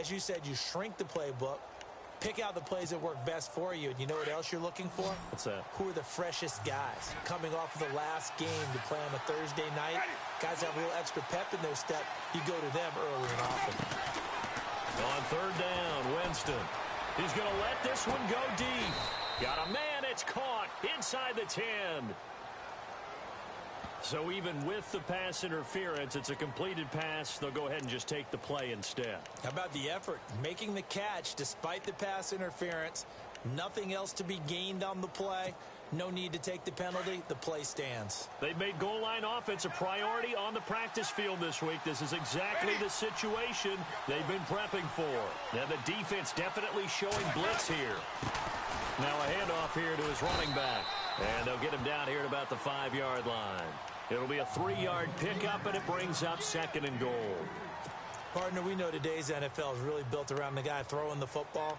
As you said, you shrink the playbook, pick out the plays that work best for you, and you know what else you're looking for? What's that? Who are the freshest guys? Coming off of the last game to play on a Thursday night, guys have a little extra pep in their step. You go to them early and often. On third down, Winston. He's going to let this one go deep. Got a man, it's caught inside the 10. So even with the pass interference, it's a completed pass. They'll go ahead and just take the play instead. How about the effort? Making the catch despite the pass interference. Nothing else to be gained on the play. No need to take the penalty. The play stands. They've made goal line offense a priority on the practice field this week. This is exactly the situation they've been prepping for. Now the defense definitely showing blitz here. Now a handoff here to his running back. And they'll get him down here at about the 5-yard line. It'll be a 3-yard pickup, and it brings up 2nd and goal. Partner, we know today's NFL is really built around the guy throwing the football.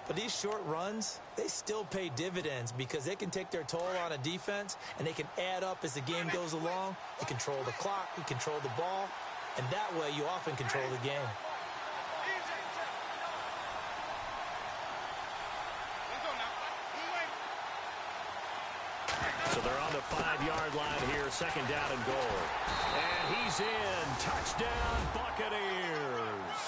But these short runs, they still pay dividends because they can take their toll on a defense, and they can add up as the game goes along. You control the clock, you control the ball, and that way you often control the game. So they're on the 5-yard line here, 2nd down and goal. And he's in. Touchdown, Buccaneers.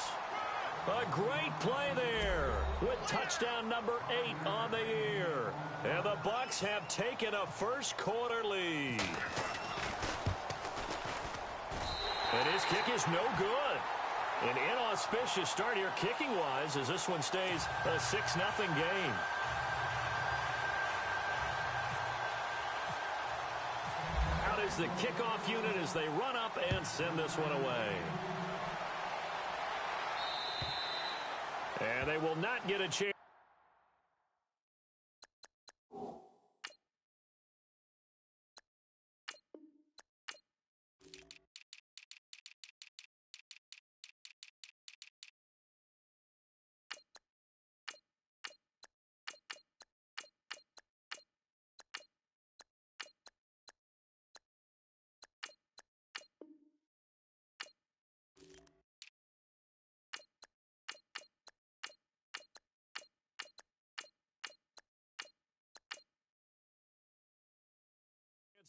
A great play there with touchdown number 8 on the year. And the Bucs have taken a first-quarter lead. And his kick is no good. An inauspicious start here kicking-wise as this one stays a 6-0 game. Is the kickoff unit as they run up and send this one away. And they will not get a chance.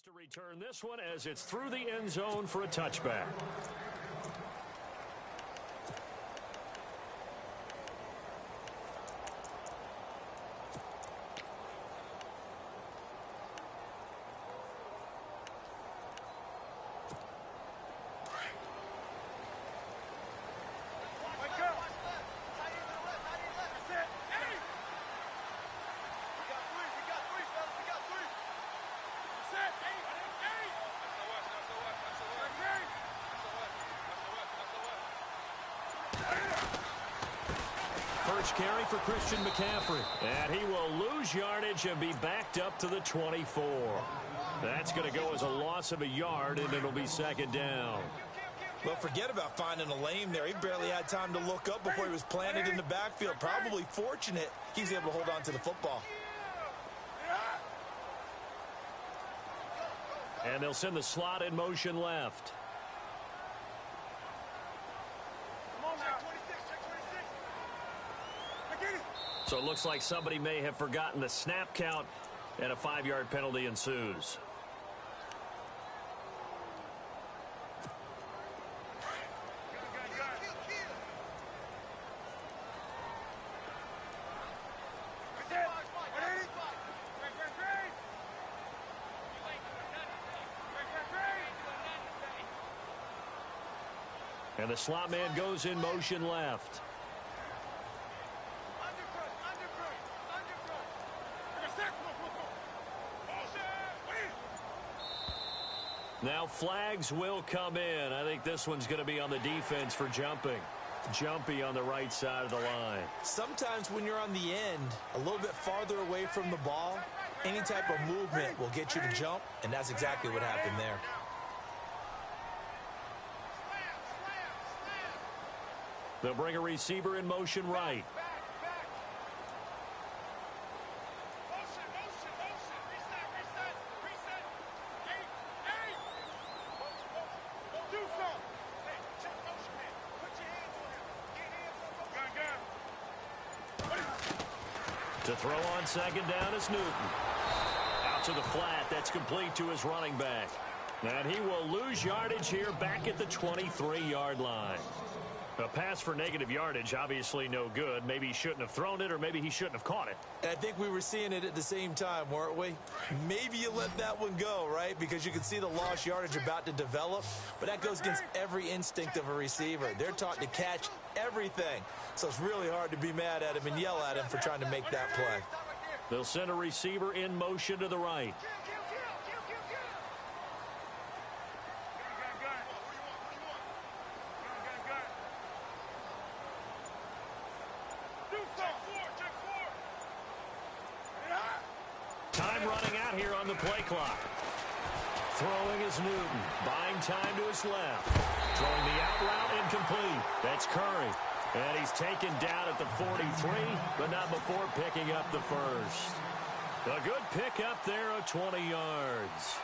To return this one as it's through the end zone for a touchback. Carry for Christian McCaffrey. And he will lose yardage and be backed up to the 24. That's going to go as a loss of a yard, and it'll be 2nd down. Well, forget about finding a lane there. He barely had time to look up before he was planted in the backfield. Probably fortunate he's able to hold on to the football. And they'll send the slot in motion left. So it looks like somebody may have forgotten the snap count, and a 5-yard penalty ensues. And the slot man goes in motion left. Now flags will come in. I think this one's going to be on the defense for jumping. Jumpy on the right side of the line. Sometimes when you're on the end, a little bit farther away from the ball, any type of movement will get you to jump, and that's exactly what happened there. They'll bring a receiver in motion right. To throw on second down is Newton. Out to the flat. That's complete to his running back. And he will lose yardage here back at the 23-yard line. A pass for negative yardage, obviously no good. Maybe he shouldn't have thrown it, or maybe he shouldn't have caught it. I think we were seeing it at the same time, weren't we? Maybe you let that one go, right? Because you can see the lost yardage about to develop. But that goes against every instinct of a receiver. They're taught to catch everything. So it's really hard to be mad at him and yell at him for trying to make that play. They'll send a receiver in motion to the right. Time running out here on the play clock. Throwing is Newton. Buying time to his left. Throwing the out route incomplete. That's Curry. And he's taken down at the 43, but not before picking up the first. A good pickup there of 20 yards.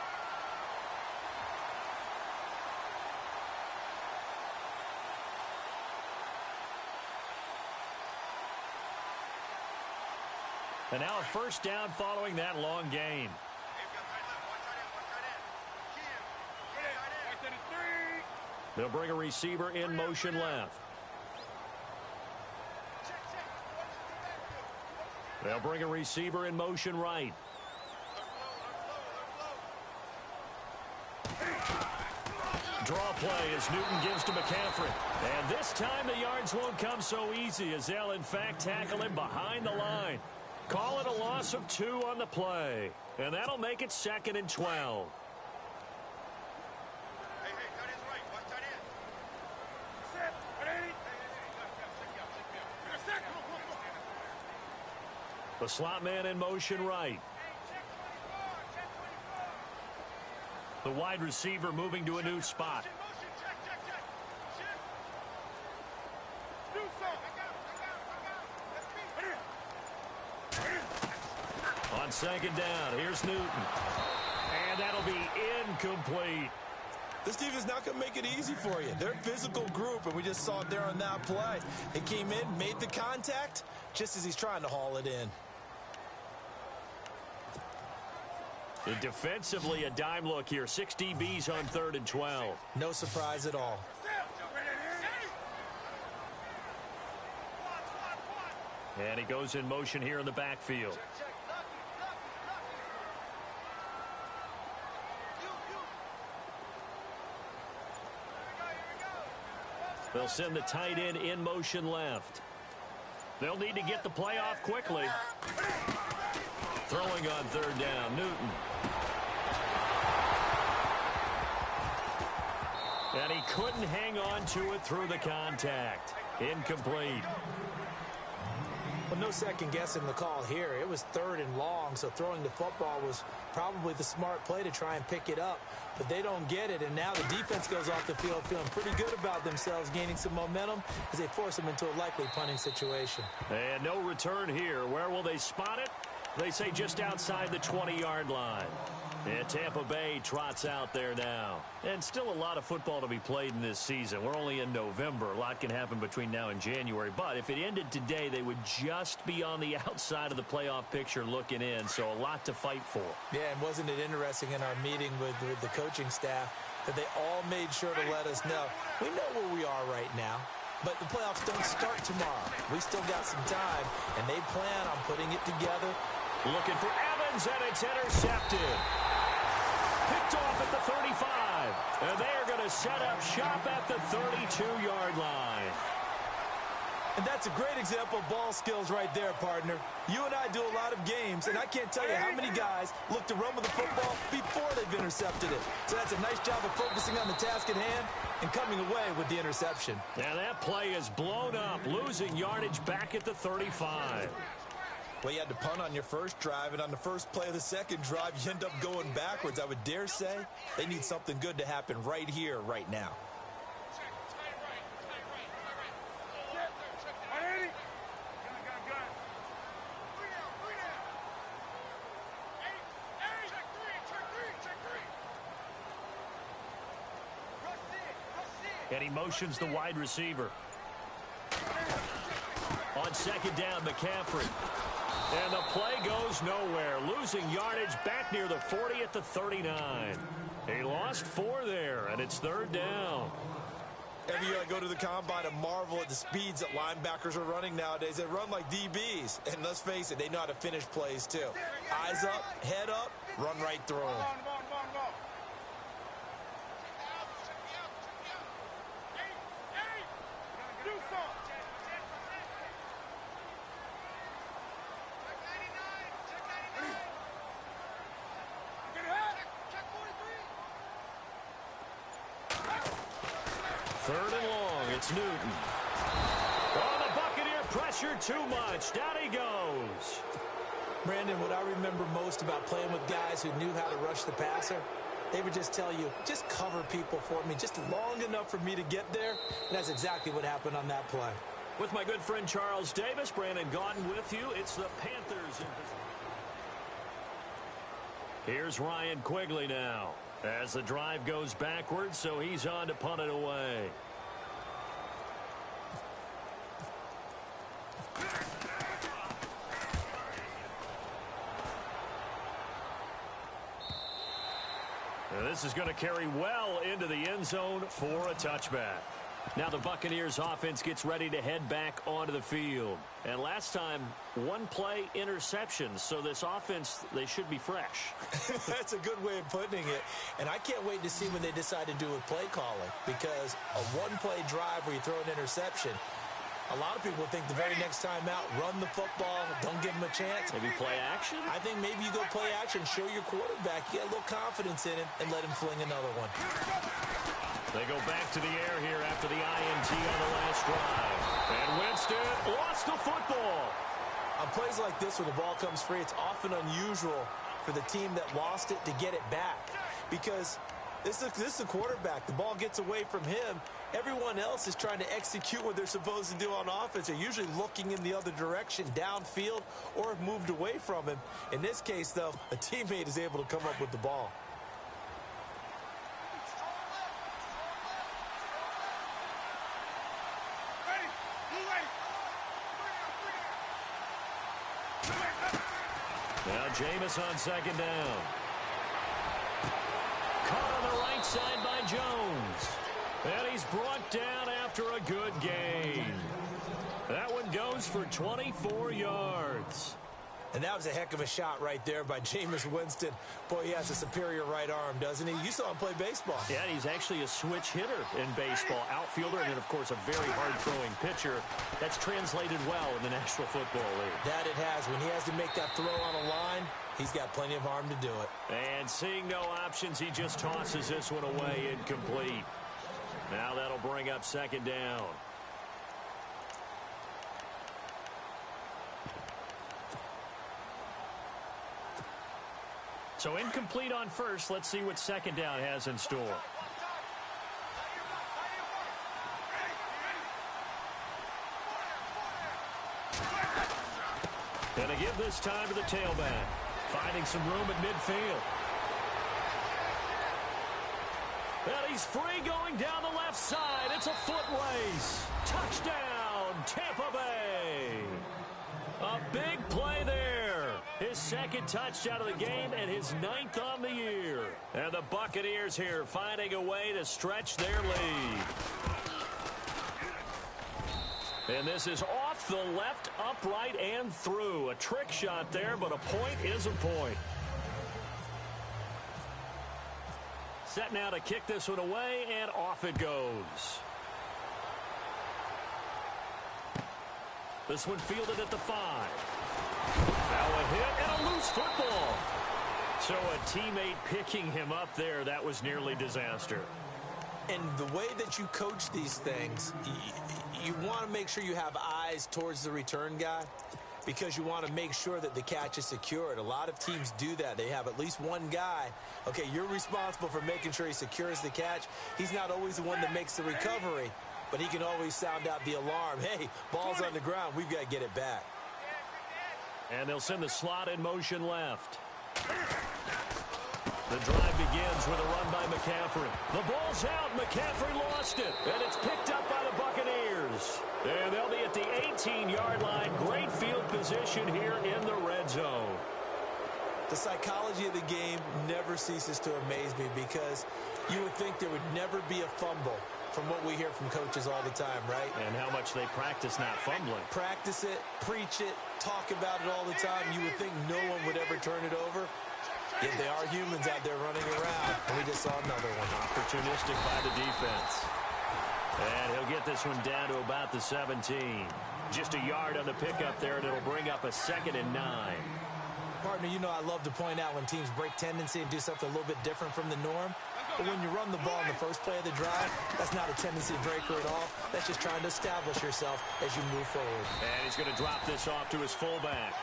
And now a first down following that long gain. They'll bring a receiver in motion left. They'll bring a receiver in motion right. Draw play as Newton gives to McCaffrey. And this time the yards won't come so easy as they'll in fact tackle him behind the line. Call it a loss of 2 on the play. And that'll make it 2nd and 12. The slot man in motion right. The wide receiver moving to a new spot. On second down, here's Newton. And that'll be incomplete. This team is not going to make it easy for you. They're a physical group, and we just saw it there on that play. He came in, made the contact, just as he's trying to haul it in. And defensively, a dime look here. 6 DBs on 3rd and 12. No surprise at all. And he goes in motion here in the backfield. They'll send the tight end in motion left. They'll need to get the play off quickly. Throwing on 3rd down, Newton. And he couldn't hang on to it through the contact. Incomplete. Well, no second guessing the call here. It was 3rd and long, so throwing the football was probably the smart play to try and pick it up. But they don't get it, and now the defense goes off the field feeling pretty good about themselves, gaining some momentum as they force them into a likely punting situation. And no return here. Where will they spot it? They say just outside the 20-yard line. And Tampa Bay trots out there now. And still a lot of football to be played in this season. We're only in November. A lot can happen between now and January. But if it ended today, they would just be on the outside of the playoff picture looking in. So a lot to fight for. Yeah, and wasn't it interesting in our meeting with the coaching staff that they all made sure to let us know, we know where we are right now. But the playoffs don't start tomorrow. We still got some time, and they plan on putting it together. Looking for Evans, and it's intercepted. Picked off at the 35. And they are going to set up shop at the 32-yard line. And that's a great example of ball skills right there, partner. You and I do a lot of games, and I can't tell you how many guys look to run with the football before they've intercepted it. So that's a nice job of focusing on the task at hand and coming away with the interception. Now that play is blown up, losing yardage back at the 35. Well, you had to punt on your first drive, and on the first play of the second drive, you end up going backwards. I would dare say they need something good to happen right here, right now. And he motions the wide receiver. On second down, McCaffrey. And the play goes nowhere, losing yardage back near the 40 at the 39. He lost 4 there, and it's 3rd down. Every year I go to the combine and marvel at the speeds that linebackers are running nowadays. They run like DBs. And let's face it, they know how to finish plays too. Eyes up, head up, run right through them. Third and long, it's Newton. Oh, the Buccaneer pressure too much. Down he goes. Brandon, what I remember most about playing with guys who knew how to rush the passer, they would just tell you, just cover people for me, just long enough for me to get there. And that's exactly what happened on that play. With my good friend Charles Davis, Brandon Gaudin with you. It's the Panthers in position. Here's Ryan Quigley now, as the drive goes backwards, so he's on to punt it away. And this is going to carry well into the end zone for a touchback. Now the Buccaneers offense gets ready to head back onto the field. And last time, 1 play interception. So this offense, they should be fresh. That's a good way of putting it. And I can't wait to see when they decide to do with play calling. Because a 1-play drive where you throw an interception, a lot of people think the very next time out, run the football, don't give them a chance. Maybe play action? I think maybe you go play action, show your quarterback, get a little confidence in him, and let him fling another one. They go back to the air here after the INT on the last drive. And Winston lost the football. On plays like this where the ball comes free, it's often unusual for the team that lost it to get it back. Because this is a quarterback. The ball gets away from him. Everyone else is trying to execute what they're supposed to do on offense. They're usually looking in the other direction, downfield, or have moved away from him. In this case, though, a teammate is able to come up with the ball. Now Jameis on 2nd down. Caught on the right side by Jones. And he's brought down after a good gain. That one goes for 24 yards. And that was a heck of a shot right there by Jameis Winston. Boy, he has a superior right arm, doesn't he? You saw him play baseball. Yeah, he's actually a switch hitter in baseball. Outfielder and, of course, a very hard-throwing pitcher. That's translated well in the National Football League. That it has. When he has to make that throw on a line, he's got plenty of arm to do it. And seeing no options, he just tosses this one away incomplete. Now that'll bring up 2nd down. So incomplete on first. Let's see what 2nd down has in store. Gonna give this time to the tailback. Finding some room at midfield. And he's free going down the left side. It's a foot race. Touchdown, Tampa Bay. A big play there. His 2nd touchdown of the game and his 9th on the year. And the Buccaneers here finding a way to stretch their lead. And this is off the left, upright, and through. A trick shot there, but a point is a point. Set now to kick this one away, and off it goes. This one fielded at the 5. Now a hit and a loose football. So a teammate picking him up there, that was nearly disaster. And the way that you coach these things, you want to make sure you have eyes towards the return guy because you want to make sure that the catch is secured. A lot of teams do that. They have at least one guy. Okay, you're responsible for making sure he secures the catch. He's not always the one that makes the recovery, but he can always sound out the alarm. Hey, ball's on the ground. We've got to get it back. And they'll send the slot in motion left. The drive begins with a run by McCaffrey. The ball's out. McCaffrey lost it. And it's picked up by the Buccaneers. And they'll be at the 18-yard line. Great field position. position here in the red zone. The psychology of the game never ceases to amaze me because you would think there would never be a fumble from what we hear from coaches all the time, right? And how much they practice not fumbling. Practice it, preach it, talk about it all the time. You would think no one would ever turn it over. Yet they are humans out there running around. And we just saw another one. Opportunistic by the defense. And he'll get this one down to about the 17. Just a yard on the pickup there, and it'll bring up a 2nd and 9. Partner, you know I love to point out when teams break tendency and do something a little bit different from the norm. But when you run the ball in the first play of the drive, that's not a tendency breaker at all. That's just trying to establish yourself as you move forward. And he's going to drop this off to his fullback.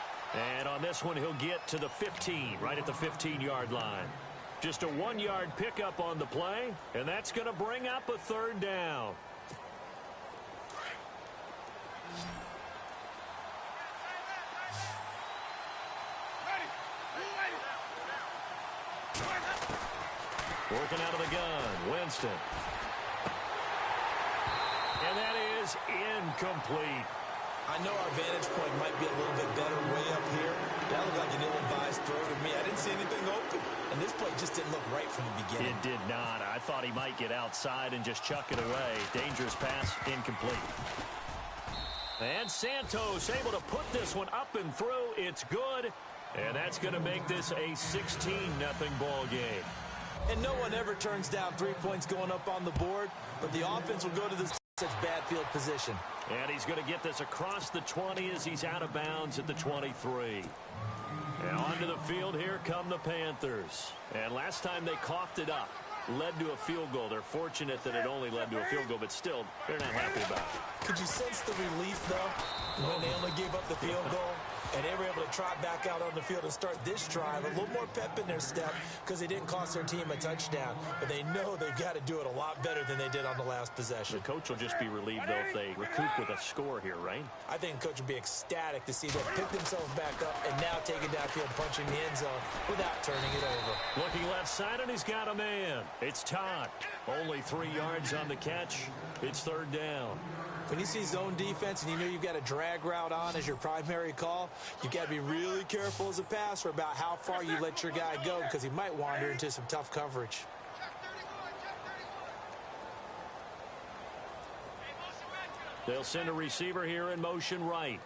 And on this one, he'll get to the 15, right at the 15-yard line. Just a 1-yard pickup on the play, and that's going to bring up a 3rd down. Working out of the gun, Winston. And that is incomplete. I know our vantage point might be a little bit better way up here. That looked like an ill-advised throw to me. I didn't see anything open. And this play just didn't look right from the beginning. It did not. I thought he might get outside and just chuck it away. Dangerous pass, incomplete. And Santos able to put this one up and through. It's good. And that's going to make this a 16-0 ball game. And no one ever turns down 3 points going up on the board, but the offense will go to this such bad field position. And he's going to get this across the 20 as he's out of bounds at the 23. And onto the field, here come the Panthers. And last time they coughed it up, led to a field goal. They're fortunate that it only led to a field goal, but still, they're not happy about it. Could you sense the relief, though, when they only gave up the field goal? And they were able to trot back out on the field and start this drive. A little more pep in their step because they didn't cost their team a touchdown. But they know they've got to do it a lot better than they did on the last possession. The coach will just be relieved, though, if they recoup with a score here, right? I think the coach will be ecstatic to see them pick themselves back up and now take it downfield, punching the end zone without turning it over. Looking left side, and he's got a man. It's Todd. Only 3 yards on the catch. It's 3rd down. When you see zone defense and you know you've got a drag route on as your primary call, you've got to be really careful as a passer about how far you let your guy go because he might wander into some tough coverage. They'll send a receiver here in motion right.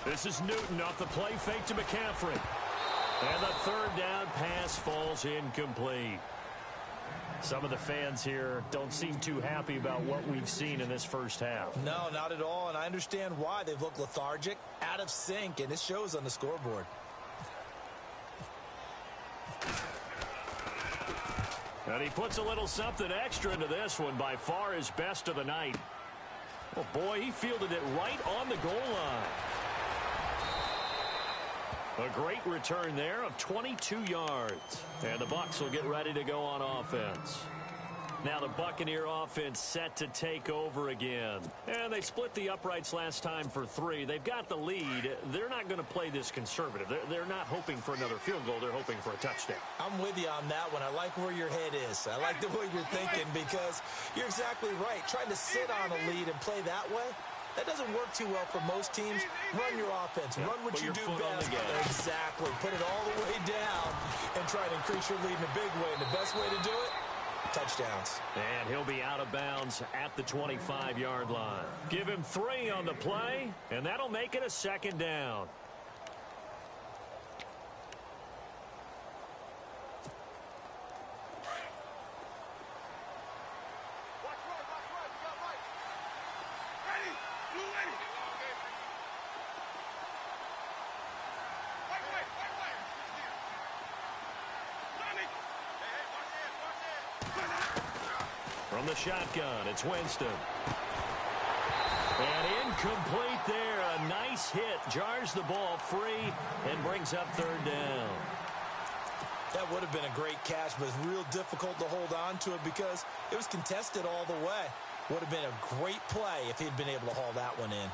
This is Newton off the play fake to McCaffrey. And the 3rd down pass falls incomplete. Some of the fans here don't seem too happy about what we've seen in this first half. No, not at all, and I understand why. They've looked lethargic, out of sync, and it shows on the scoreboard. And he puts a little something extra into this one, by far his best of the night. Oh, boy, he fielded it right on the goal line. A great return there of 22 yards. And the Bucs will get ready to go on offense. Now the Buccaneer offense set to take over again. And they split the uprights last time for 3. They've got the lead. They're not going to play this conservative. They're not hoping for another field goal. They're hoping for a touchdown. I'm with you on that one. I like where your head is. I like the way you're thinking because you're exactly right. Trying to sit on a lead and play that way, that doesn't work too well for most teams. Run your offense. Run what you do best. Exactly. Put it all the way down and try to increase your lead in a big way. And the best way to do it, touchdowns. And he'll be out of bounds at the 25-yard line. Give him 3 on the play, and that'll make it a 2nd down. From the shotgun, it's Winston. And incomplete there. A nice hit. Jars the ball free and brings up 3rd down. That would have been a great catch, but it's real difficult to hold on to it because it was contested all the way. Would have been a great play if he'd been able to haul that one in.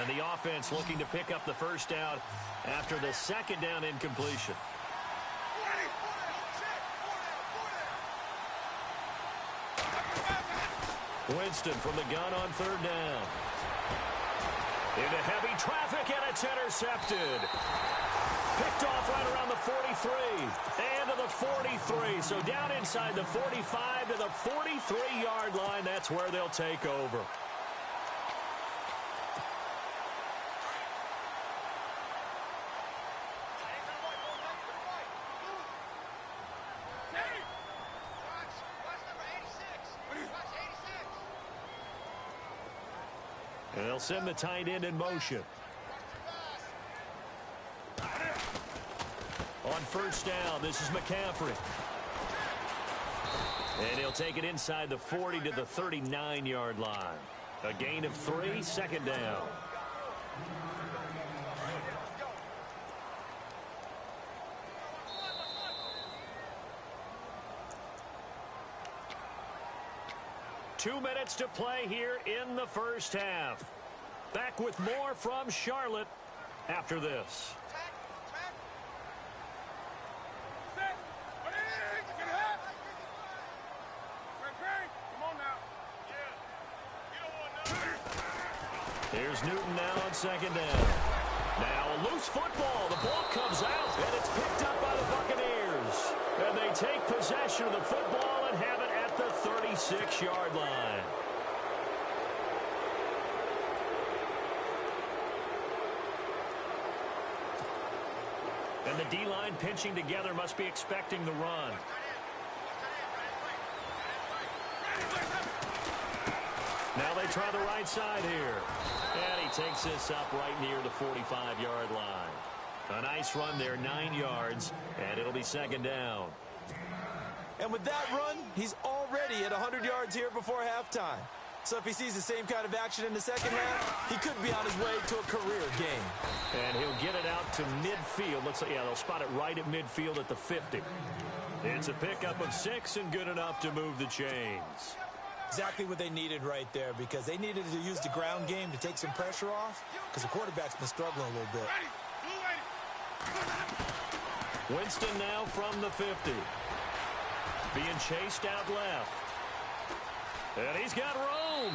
And the offense looking to pick up the 1st down after the 2nd down incompletion. Winston from the gun on third down. Into heavy traffic, and it's intercepted. Picked off right around the 43 and to the 43. So down inside the 45 to the 43-yard line. That's where they'll take over. And they'll send the tight end in motion. On first down, this is McCaffrey. And he'll take it inside the 40 to the 39-yard line. A gain of 3, second down. Two minutes to play here in the first half. Back with more from Charlotte after this. Here's Newton now on second down. Now a loose football. The ball comes out, and it's picked up by the Buccaneers. And they take possession of the football and have it at the 36-yard line. And the D-line pinching together must be expecting the run. Now they try the right side here. And he takes this up right near the 45-yard line. A nice run there, 9 yards, and it'll be second down. And with that run, he's already at 100 yards here before halftime. So if he sees the same kind of action in the second half, he could be on his way to a career game. And he'll get it out to midfield. Looks like, yeah, they'll spot it right at midfield at the 50. It's a pickup of 6 and good enough to move the chains. Exactly what they needed right there, because they needed to use the ground game to take some pressure off, because the quarterback's been struggling a little bit. Winston now from the 50. Being chased out left. And he's got room.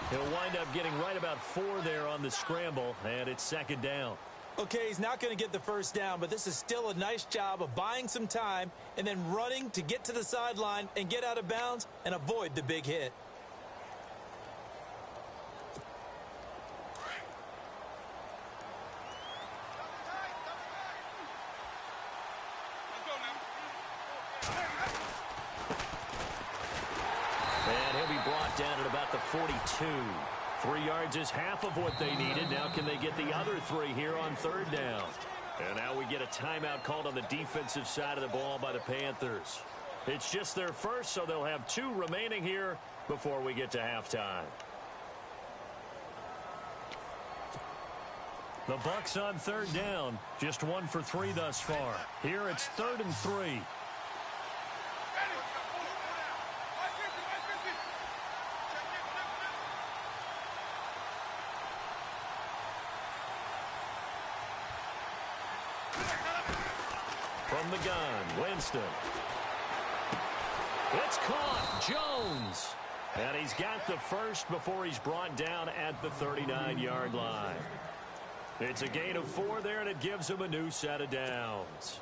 He'll wind up getting right about 4 there on the scramble, and it's second down. Okay, he's not going to get the first down, but this is still a nice job of buying some time and then running to get to the sideline and get out of bounds and avoid the big hit. And he'll be brought down at about the 42. 3 yards is half of what they needed. Now can they get the other 3 here on third down? And now we get a timeout called on the defensive side of the ball by the Panthers. It's just their first, so they'll have 2 remaining here before we get to halftime. The Bucs on third down, just 1 for 3 thus far. Here it's 3rd and 3. From the gun, Winston. It's caught, Jones. And he's got the first before he's brought down at the 39-yard line. It's a gain of 4 there, and it gives him a new set of downs.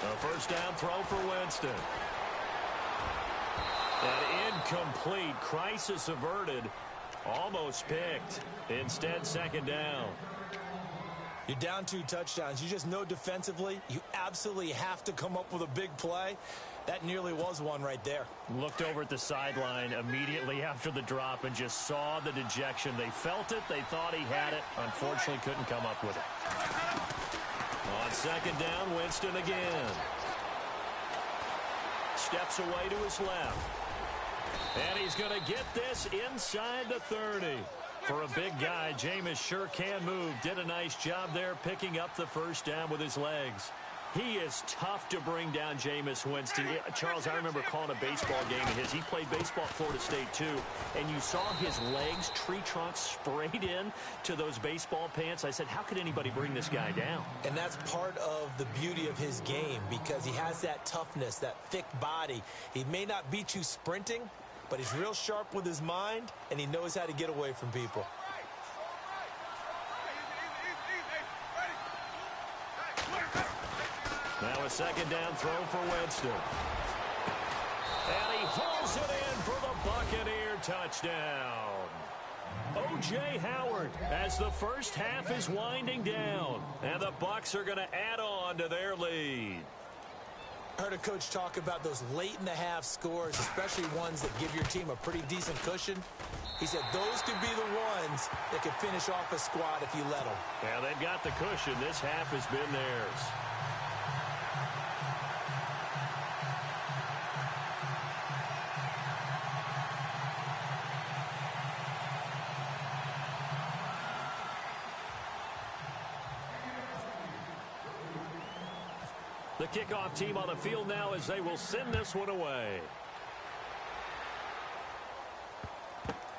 A first down throw for Winston. An incomplete, crisis averted. Almost picked. Instead, second down. You're down 2 touchdowns. You just know defensively you absolutely have to come up with a big play. That nearly was one right there. Looked over at the sideline immediately after the drop and just saw the dejection. They felt it. They thought he had it. Unfortunately, couldn't come up with it. On second down, Winston again. Steps away to his left. And he's going to get this inside the 30. For a big guy, Jameis sure can move. Did a nice job there picking up the first down with his legs. He is tough to bring down, Jameis Winston. Charles, I remember calling a baseball game of his. He played baseball at Florida State, too, and you saw his legs, tree trunks sprayed in to those baseball pants. I said, how could anybody bring this guy down? And that's part of the beauty of his game because he has that toughness, that thick body. He may not beat you sprinting, but he's real sharp with his mind, and he knows how to get away from people. Now a second down throw for Winston. And he hauls it in for the Buccaneer touchdown. O.J. Howard as the first half is winding down. And the Bucs are going to add on to their lead. I heard a coach talk about those late-in-the-half scores, especially ones that give your team a pretty decent cushion. He said those could be the ones that could finish off a squad if you let them. Yeah, they've got the cushion. This half has been theirs. The kickoff team on the field now as they will send this one away.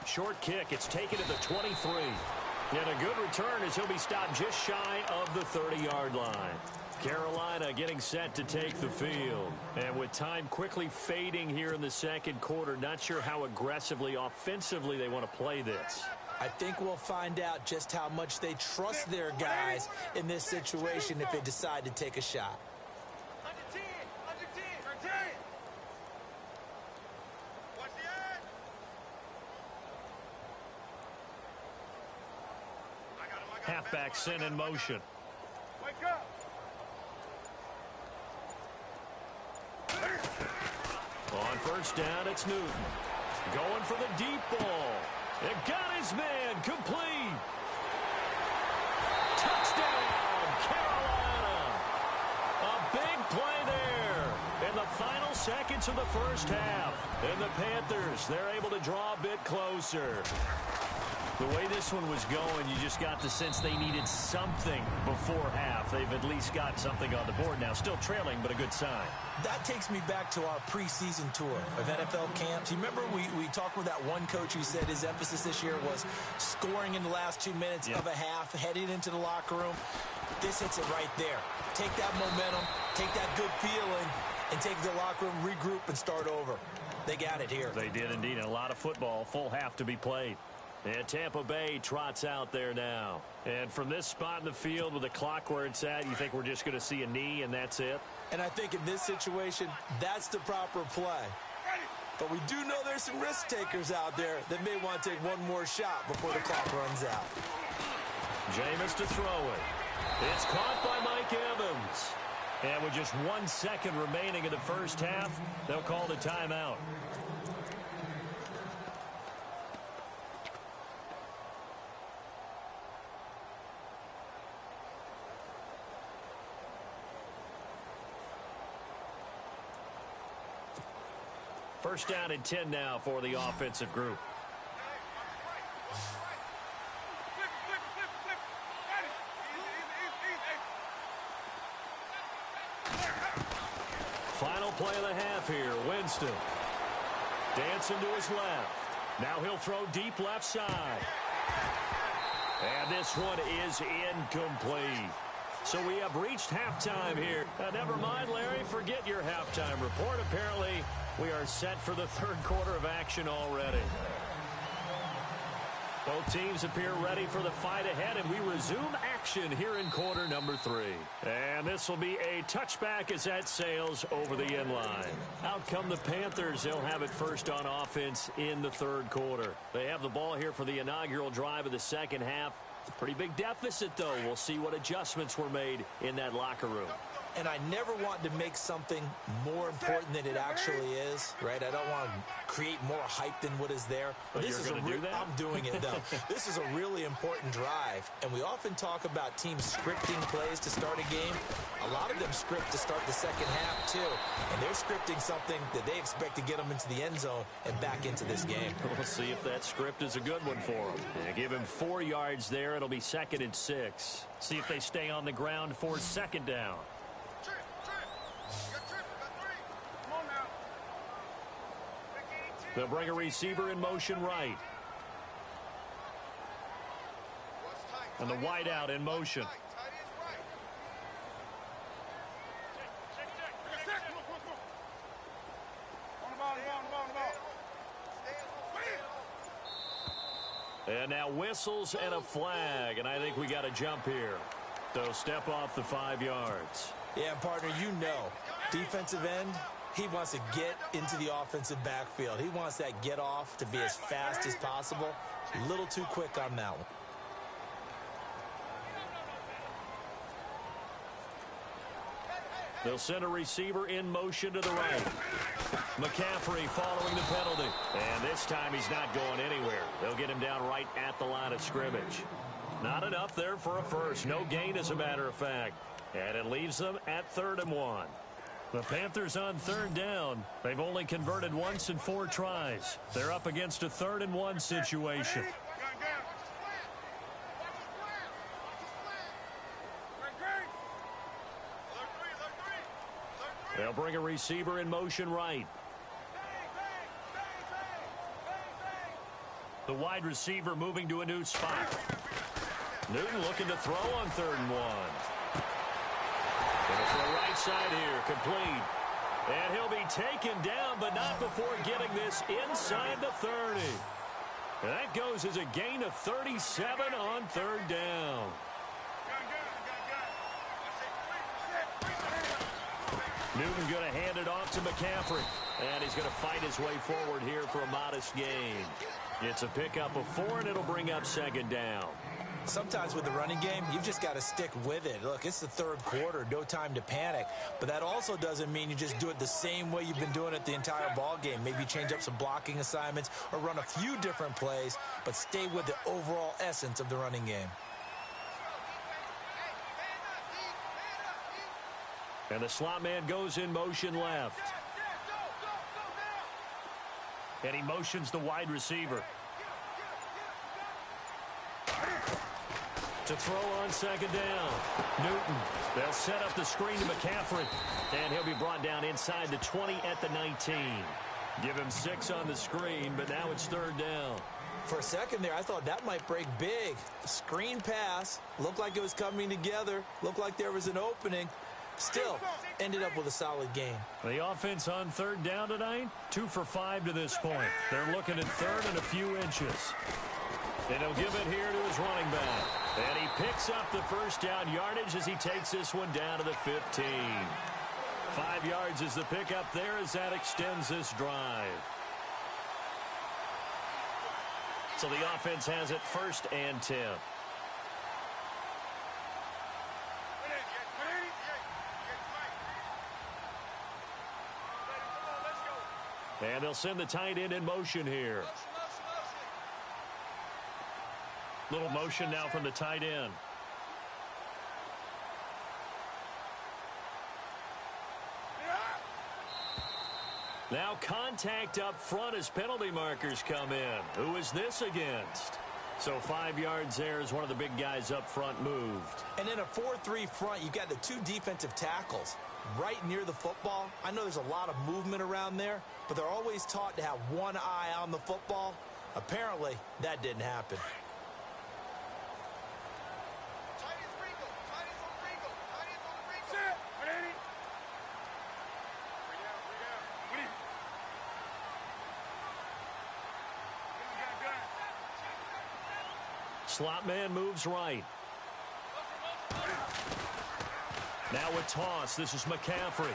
Short kick. It's taken at the 23. And a good return as he'll be stopped just shy of the 30-yard line. Carolina getting set to take the field. And with time quickly fading here in the second quarter, not sure how aggressively, offensively they want to play this. I think we'll find out just how much they trust their guys in this situation if they decide to take a shot. Halfback sent in motion. Wake up. On first down, it's Newton. Going for the deep ball. It got his man complete. Touchdown, Carolina. A big play there in the final seconds of the first half. And the Panthers, they're able to draw a bit closer. The way this one was going, you just got the sense they needed something before half. They've at least got something on the board now. Still trailing, but a good sign. That takes me back to our preseason tour of NFL camps. You remember we talked with that one coach who said his emphasis this year was scoring in the last 2 minutes of a half, heading into the locker room. This hits it right there. Take that momentum, take that good feeling, and take the locker room, regroup, and start over. They got it here. They did indeed. And a lot of football, full half to be played. And Tampa Bay trots out there now. And from this spot in the field with the clock where it's at, you think we're just going to see a knee and that's it? And I think in this situation, that's the proper play. But we do know there's some risk takers out there that may want to take one more shot before the clock runs out. Jameis to throw it. It's caught by Mike Evans. And with just 1 second remaining in the first half, they'll call the timeout. First down and 10 now for the offensive group. Final play of the half here. Winston dancing to his left. Now he'll throw deep left side. And this one is incomplete. So we have reached halftime here. Never mind, Larry, forget your halftime report. Apparently, we are set for the third quarter of action already. Both teams appear ready for the fight ahead, and we resume action here in quarter number 3. And this will be a touchback as that sails over the end line. Out come the Panthers. They'll have it first on offense in the third quarter. They have the ball here for the inaugural drive of the second half. Pretty big deficit, though. We'll see what adjustments were made in that locker room. And I never want to make something more important than it actually is, right? I don't want to create more hype than what is there. But this you're is going to do that? I'm doing it, though. This is a really important drive. And we often talk about teams scripting plays to start a game. A lot of them script to start the second half, too. And they're scripting something that they expect to get them into the end zone and back into this game. We'll see if that script is a good one for them. Yeah, give him 4 yards there. It'll be 2nd and 6. See if they stay on the ground for second down. They'll bring a receiver in motion right. And the wide out in motion. And now whistles and a flag, and I think we got a jump here. They'll step off the 5 yards. Yeah, and partner, you know, defensive end, he wants to get into the offensive backfield. He wants that get off to be as fast as possible. A little too quick on that one. They'll send a receiver in motion to the right. McCaffrey following the penalty. And this time he's not going anywhere. They'll get him down right at the line of scrimmage. Not enough there for a first. No gain, as a matter of fact. And it leaves them at 3rd and 1. The Panthers on 3rd down. They've only converted once in 4 tries. They're up against a 3rd and 1 situation. They'll bring a receiver in motion right. The wide receiver moving to a new spot. Newton looking to throw on 3rd and 1. Going for a right side here, complete. And he'll be taken down, but not before getting this inside the 30. And that goes as a gain of 37 on 3rd down. Newton going to hand it off to McCaffrey. And he's going to fight his way forward here for a modest gain. It's a pickup of 4, and it'll bring up 2nd down. Sometimes with the running game, you've just got to stick with it. Look, it's the 3rd quarter, no time to panic. But that also doesn't mean you just do it the same way you've been doing it the entire ball game. Maybe change up some blocking assignments or run a few different plays, but stay with the overall essence of the running game. And the slot man goes in motion left. And he motions the wide receiver. To throw on 2nd down. Newton. They'll set up the screen to McCaffrey. And he'll be brought down inside the 20 at the 19. Give him 6 on the screen, but now it's 3rd down. For a second there, I thought that might break big. Screen pass. Looked like it was coming together. Looked like there was an opening. Still, ended up with a solid game. The offense on 3rd down tonight, 2 for 5 to this point. They're looking at 3rd and a few inches. And he'll give it here to his running back. And he picks up the 1st down yardage as he takes this one down to the 15. 5 yards is the pickup there as that extends this drive. So the offense has it 1st and 10. And they'll send the tight end in motion here. Little motion now from the tight end. Now contact up front as penalty markers come in. Who is this against? So 5 yards there as one of the big guys up front moved. And in a 4-3 front, you've got the 2 defensive tackles right near the football. I know there's a lot of movement around there, but they're always taught to have one eye on the football. Apparently, that didn't happen. Slot man moves right. Now a toss. This is McCaffrey.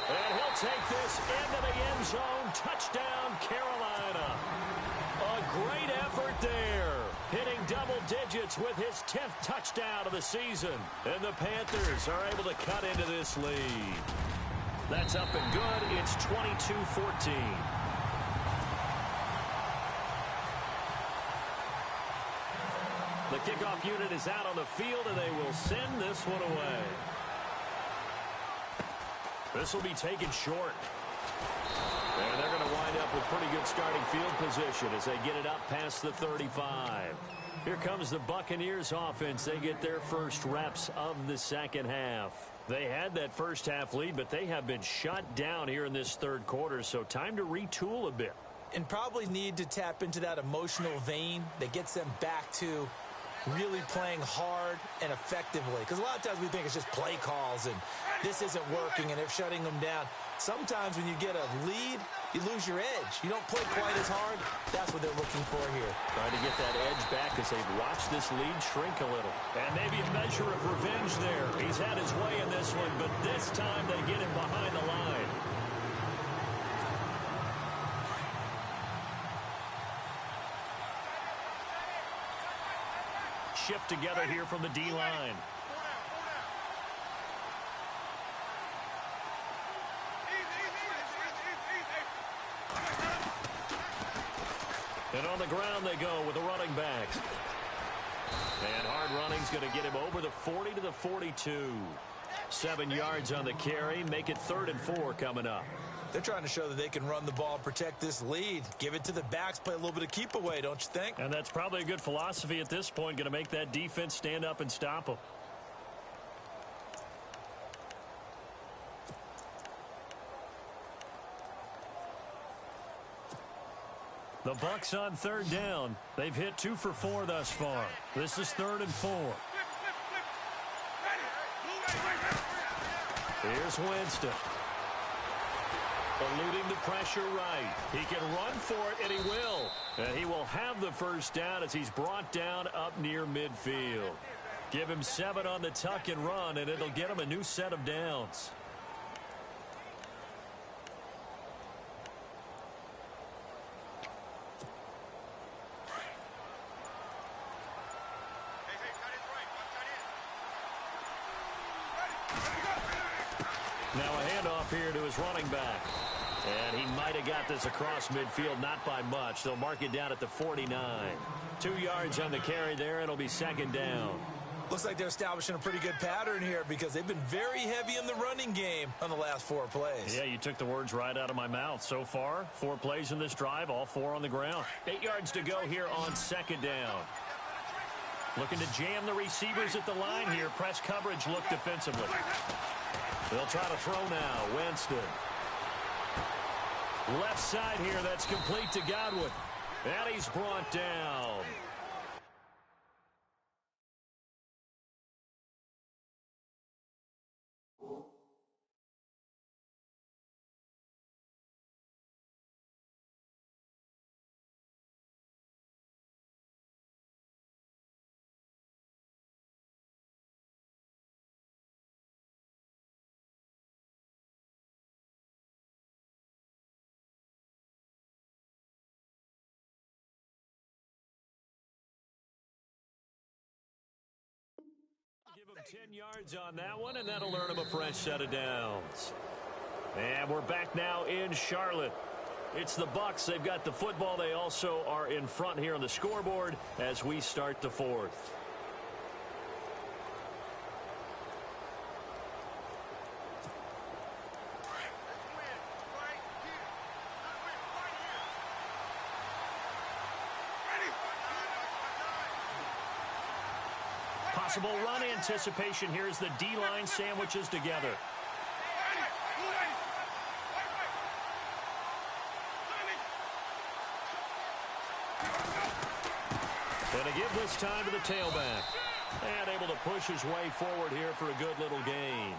And he'll take this into the end zone. Touchdown, Carolina. A great effort there. Hitting double digits with his 10th touchdown of the season. And the Panthers are able to cut into this lead. That's up and good. It's 22-14. The kickoff unit is out on the field, and they will send this one away. This will be taken short. And they're going to wind up with pretty good starting field position as they get it up past the 35. Here comes the Buccaneers offense. They get their first reps of the 2nd half. They had that first half lead, but they have been shut down here in this 3rd quarter, so time to retool a bit. and probably need to tap into that emotional vein that gets them back to really playing hard and effectively. Because a lot of times we think it's just play calls and this isn't working and they're shutting them down. Sometimes when you get a lead, you lose your edge. You don't play quite as hard. That's what they're looking for here. Trying to get that edge back as they've watched this lead shrink a little. And maybe a measure of revenge there. He's had his way in this one, but this time they get him behind the line. Shift together here from the D-line. And on the ground they go with the running backs. And hard running's going to get him over the 40 to the 42. 7 yards on the carry. Make it 3rd and 4 coming up. They're trying to show that they can run the ball and protect this lead. Give it to the backs, play a little bit of keep away, don't you think? And that's probably a good philosophy at this point. Going to make that defense stand up and stop them. The Bucs on 3rd down. They've hit 2 for 4 thus far. This is 3rd and 4. Here's Winston. Eluding the pressure right. He can run for it, and he will. And he will have the first down as he's brought down up near midfield. Give him 7 on the tuck and run, and it'll get him a new set of downs. Now a handoff here to his running back. And he might have got this across midfield, not by much. They'll mark it down at the 49. 2 yards on the carry there. It'll be 2nd down. Looks like they're establishing a pretty good pattern here because they've been very heavy in the running game on the last 4 plays. Yeah, you took the words right out of my mouth. So far, 4 plays in this drive, all 4 on the ground. 8 yards to go here on 2nd down. Looking to jam the receivers at the line here. Press coverage look defensively. They'll try to throw now. Winston. Left side here. That's complete to Godwin. And he's brought down. Give him 10 yards on that one, and that'll earn him a fresh set of downs. And we're back now in Charlotte. It's the Bucs. They've got the football. They also are in front here on the scoreboard as we start the 4th. Possible run anticipation here as the D-line sandwiches together. And to give this time to the tailback. And able to push his way forward here for a good little gain.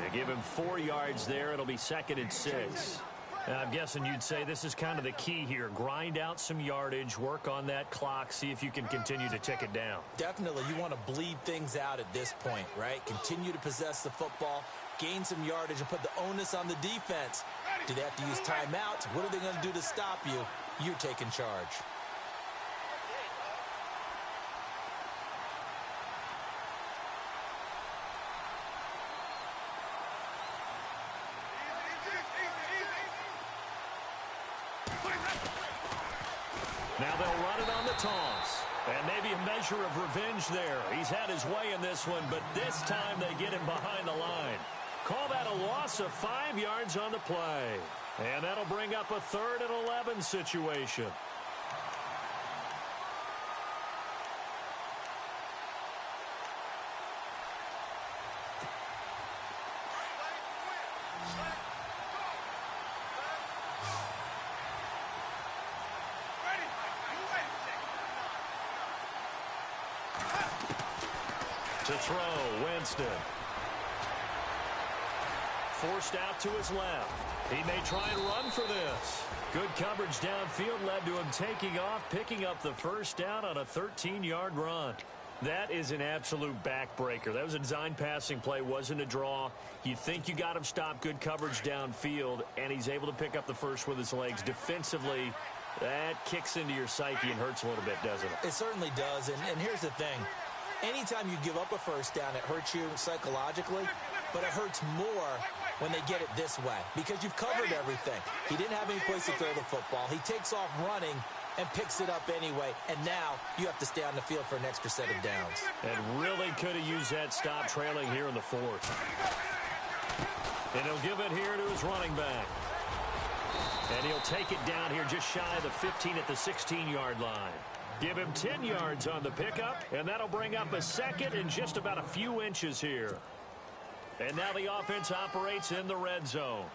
And give him 4 yards there. It'll be 2nd and 6. I'm guessing you'd say this is kind of the key here. Grind out some yardage, work on that clock, see if you can continue to tick it down. Definitely. You want to bleed things out at this point, right? Continue to possess the football, gain some yardage, and put the onus on the defense. Do they have to use timeouts? What are they going to do to stop you? You're taking charge. Now they'll run it on the toss. And maybe a measure of revenge there. He's had his way in this one, but this time they get him behind the line. Call that a loss of 5 yards on the play. And that'll bring up a 3rd and 11 situation. To throw, Winston. Forced out to his left. He may try and run for this. Good coverage downfield led to him taking off, picking up the first down on a 13-yard run. That is an absolute backbreaker. That was a design passing play, wasn't a draw. You think you got him stopped, good coverage downfield, and he's able to pick up the first with his legs. Defensively, that kicks into your psyche and hurts a little bit, doesn't it? It certainly does, and here's the thing. Anytime you give up a first down, it hurts you psychologically, but it hurts more when they get it this way because you've covered everything. He didn't have any place to throw the football. He takes off running and picks it up anyway, and now you have to stay on the field for an extra set of downs. And really could have used that stop trailing here in the fourth. And he'll give it here to his running back. And he'll take it down here just shy of the 15 at the 16-yard line. Give him 10 yards on the pickup, and that'll bring up a second and just about a few inches here. And now the offense operates in the red zone.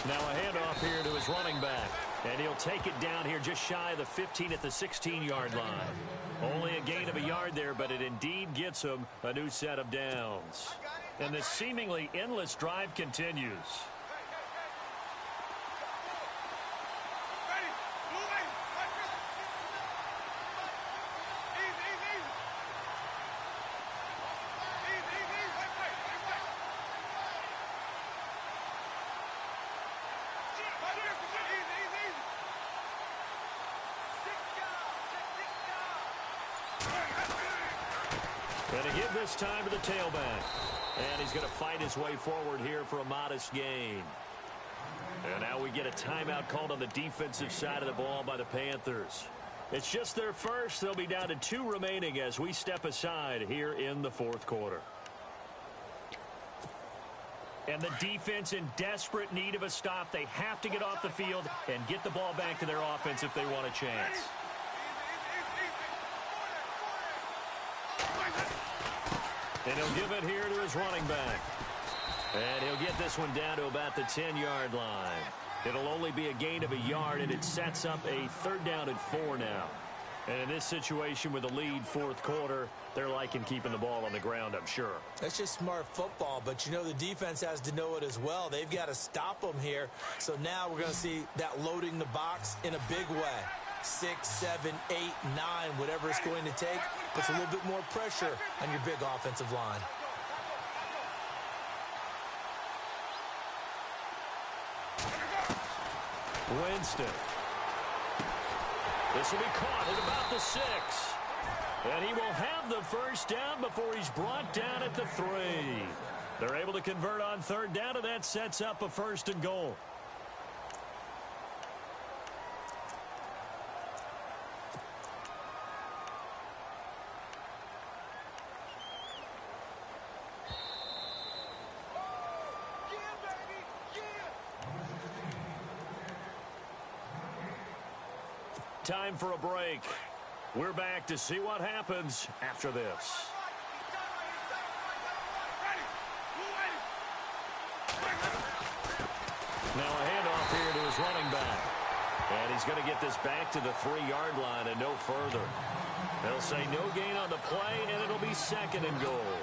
Now a handoff here to his running back. And he'll take it down here just shy of the 15 at the 16-yard line. Only a gain of a yard there, but it indeed gets him a new set of downs. And the seemingly endless drive continues. And to give this time to the tailback. And he's going to fight his way forward here for a modest gain. And now we get a timeout called on the defensive side of the ball by the Panthers. It's just their first. They'll be down to 2 remaining as we step aside here in the fourth quarter. And the defense in desperate need of a stop. They have to get off the field and get the ball back to their offense if they want a chance. And he'll give it here to his running back. And he'll get this one down to about the 10-yard line. It'll only be a gain of a yard, and it sets up a 3rd down and 4 now. And in this situation with the lead fourth quarter, they're liking keeping the ball on the ground, I'm sure. That's just smart football, but you know the defense has to know it as well. They've got to stop them here. So now we're going to see that loading the box in a big way. 6, 7, 8, 9, whatever it's going to take, puts a little bit more pressure on your big offensive line. Winston. This will be caught at about the 6. And he will have the first down before he's brought down at the 3. They're able to convert on 3rd down, and that sets up a 1st and goal. Time for a break. We're back to see what happens after this. Now a handoff here to his running back. And he's going to get this back to the 3-yard line and no further. They'll say no gain on the play, and it'll be 2nd and goal.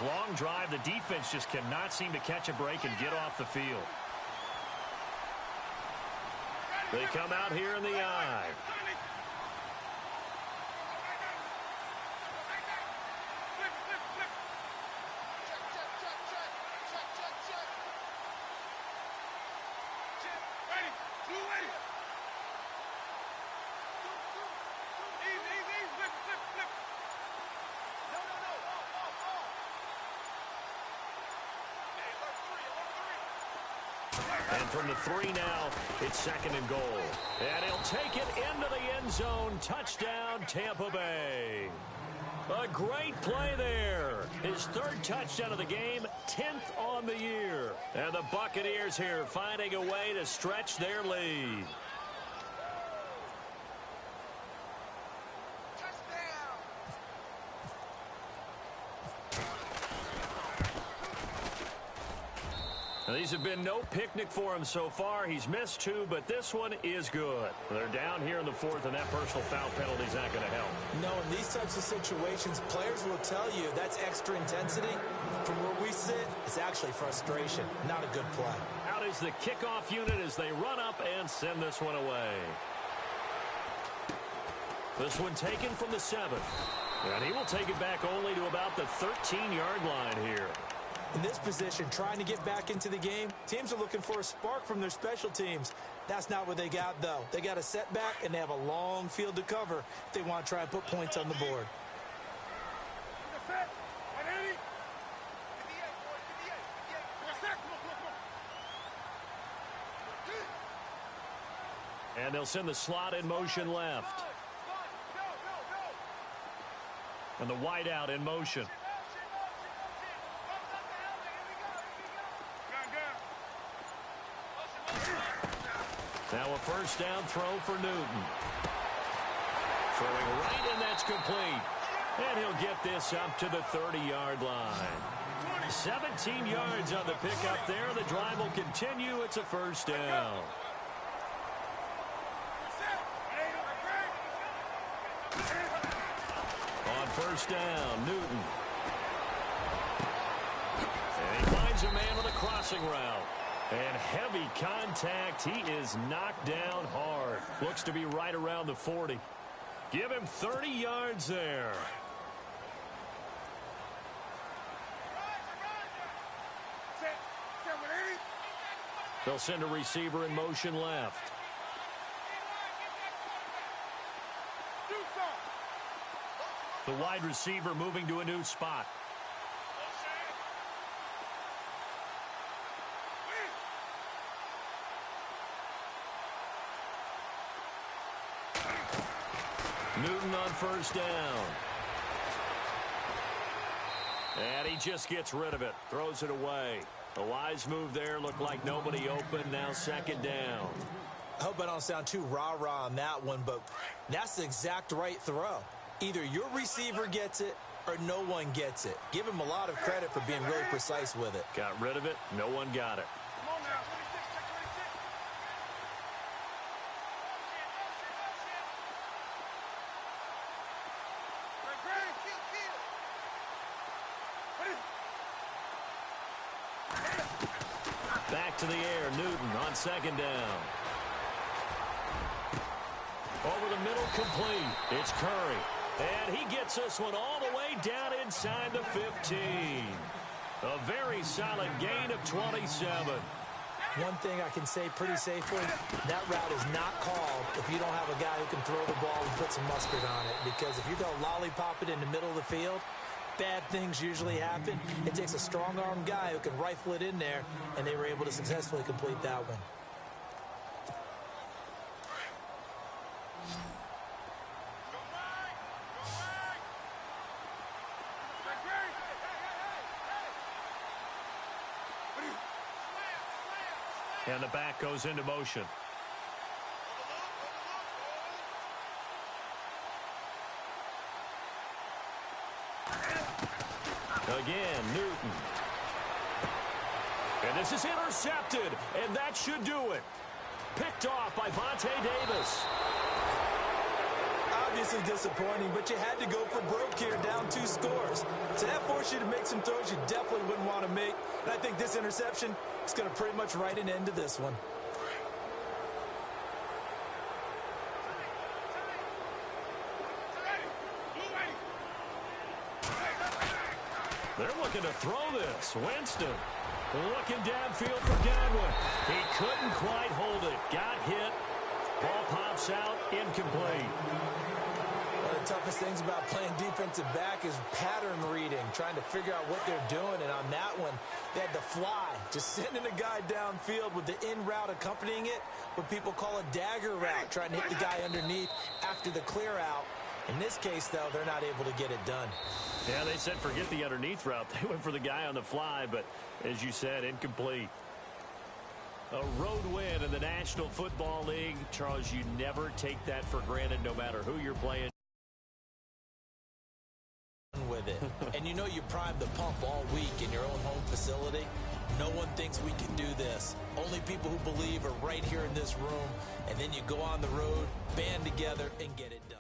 Long drive. The defense just cannot seem to catch a break and get off the field. They come out here in the eye. And from the 3 now, it's 2nd and goal. And he'll take it into the end zone. Touchdown, Tampa Bay. A a great play there. His third touchdown of the game, 10th on the year. And the Buccaneers here finding a way to stretch their lead. Now, these have been no picnic for him so far. He's missed 2, but this one is good. They're down here in the 4th, and that personal foul penalty is not going to help. No, in these types of situations, players will tell you that's extra intensity. From where we sit, it's actually frustration, not a good play. Out is the kickoff unit as they run up and send this one away. This one taken from the 7. And he will take it back only to about the 13-yard line here. In this position, trying to get back into the game, teams are looking for a spark from their special teams. That's not what they got, though. They got a setback, and they have a long field to cover if they want to try and put points on the board. And they'll send the slot in motion left. And the wideout in motion. Now a first down throw for Newton. Throwing right, and that's complete. And he'll get this up to the 30-yard line. 17 yards on the pickup there. The drive will continue. It's a first down. On first down, Newton. And he finds a man with a crossing route. And heavy contact. He is knocked down hard. Looks to be right around the 40. Give him 30 yards there. They'll send a receiver in motion left. The wide receiver moving to a new spot. Newton on first down. And he just gets rid of it. Throws it away. A wise move there. Looked like nobody open. Now second down. I hope I don't sound too rah-rah on that one, but that's the exact right throw. Either your receiver gets it or no one gets it. Give him a lot of credit for being really precise with it. Got rid of it. No one got it. Back to the air, Newton on second down. Over the middle, complete. It's Curry. And he gets this one all the way down inside the 15. A very solid gain of 27. One thing I can say pretty safely, that route is not called if you don't have a guy who can throw the ball and put some mustard on it. Because if you go lollipop it in the middle of the field, bad things usually happen. It takes a strong-armed guy who can rifle it in there, and they were able to successfully complete that one. And the back goes into motion. Again, Newton. And this is intercepted, and that should do it. Picked off by Vontae Davis. Obviously disappointing, but you had to go for broke here, down 2 scores. So that forced you to make some throws you definitely wouldn't want to make. And I think this interception is going to pretty much write an end to this one. They're looking to throw this. Winston looking downfield for Godwin. He couldn't quite hold it. Got hit. Ball pops out. Incomplete. One of the toughest things about playing defensive back is pattern reading, trying to figure out what they're doing. And on that one, they had the fly, just sending a guy downfield with the in route accompanying it, what people call a dagger route, trying to hit the guy underneath after the clear out. In this case, though, they're not able to get it done. Yeah, they said forget the underneath route. They went for the guy on the fly, but as you said, incomplete. A road win in the National Football League. Charles, you never take that for granted no matter who you're playing with it. And you know you primed the pump all week in your own home facility. No one thinks we can do this. Only people who believe are right here in this room. And then you go on the road, band together, and get it done.